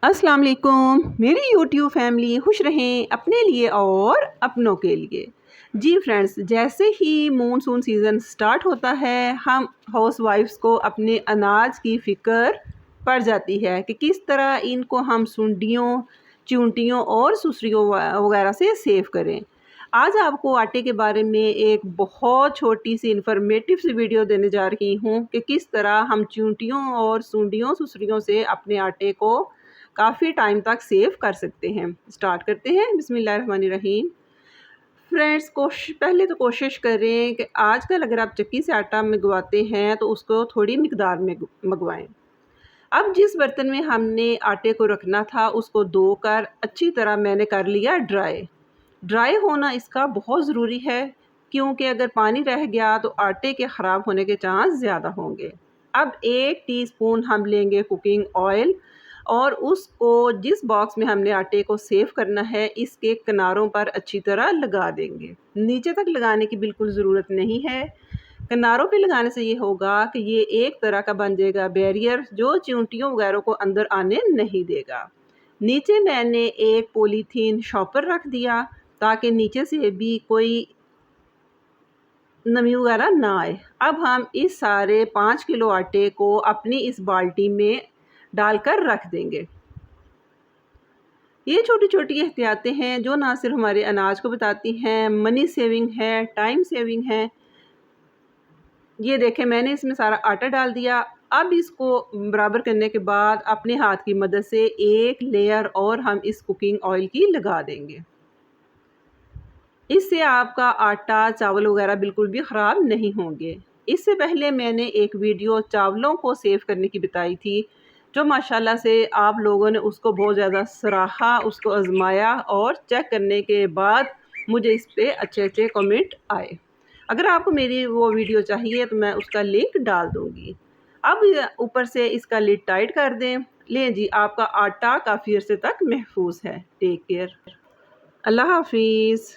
अस्सलाम वालेकुम मेरी यूट्यूब फैमिली, खुश रहें अपने लिए और अपनों के लिए। जी फ्रेंड्स, जैसे ही मॉनसून सीज़न स्टार्ट होता है हम हाउस वाइफ्स को अपने अनाज की फ़िक्र पड़ जाती है कि किस तरह इनको हम सुंडियों, चूंटियों और सुसरियों वगैरह से सेव करें। आज आपको आटे के बारे में एक बहुत छोटी सी इन्फॉर्मेटिव सी वीडियो देने जा रही हूँ कि किस तरह हम चूंटियों और सुंडियों सुसरियों से अपने आटे को काफ़ी टाइम तक सेव कर सकते हैं। स्टार्ट करते हैं। बिस्मिल्लाहिर्रहमानिर्रहीम। फ्रेंड्स, पहले तो कोशिश करें कि आजकल अगर आप चक्की से आटा मंगवाते हैं तो उसको थोड़ी मिकदार में मंगवाएं। अब जिस बर्तन में हमने आटे को रखना था उसको धोकर अच्छी तरह मैंने कर लिया ड्राई। ड्राई होना इसका बहुत ज़रूरी है, क्योंकि अगर पानी रह गया तो आटे के ख़राब होने के चांस ज़्यादा होंगे। अब 1 टीस्पून हम लेंगे कुकिंग ऑयल और उसको जिस बॉक्स में हमने आटे को सेव करना है इसके किनारों पर अच्छी तरह लगा देंगे। नीचे तक लगाने की बिल्कुल ज़रूरत नहीं है। किनारों पे लगाने से ये होगा कि ये एक तरह का बन जाएगा बैरियर जो चींटियों वगैरह को अंदर आने नहीं देगा। नीचे मैंने एक पॉलीथीन शॉपर रख दिया ताकि नीचे से भी कोई नमी वगैरह ना आए। अब हम इस सारे 5 किलो आटे को अपनी इस बाल्टी में डालकर रख देंगे। ये छोटी छोटी एहतियातें हैं जो ना सिर्फ हमारे अनाज को बताती हैं, मनी सेविंग है, टाइम सेविंग है। ये देखें, मैंने इसमें सारा आटा डाल दिया। अब इसको बराबर करने के बाद अपने हाथ की मदद से एक लेयर और हम इस कुकिंग ऑयल की लगा देंगे। इससे आपका आटा, चावल वगैरह बिल्कुल भी ख़राब नहीं होंगे। इससे पहले मैंने एक वीडियो चावलों को सेव करने की बताई थी, जो माशाल्लाह से आप लोगों ने उसको बहुत ज़्यादा सराहा, उसको आज़माया और चेक करने के बाद मुझे इस पे अच्छे-अच्छे कमेंट आए। अगर आपको मेरी वो वीडियो चाहिए तो मैं उसका लिंक डाल दूँगी। अब ऊपर से इसका लिड टाइट कर दें। लें जी, आपका आटा काफ़ी अर्से तक महफूज़ है। Take care. अल्लाह हाफ़िज़।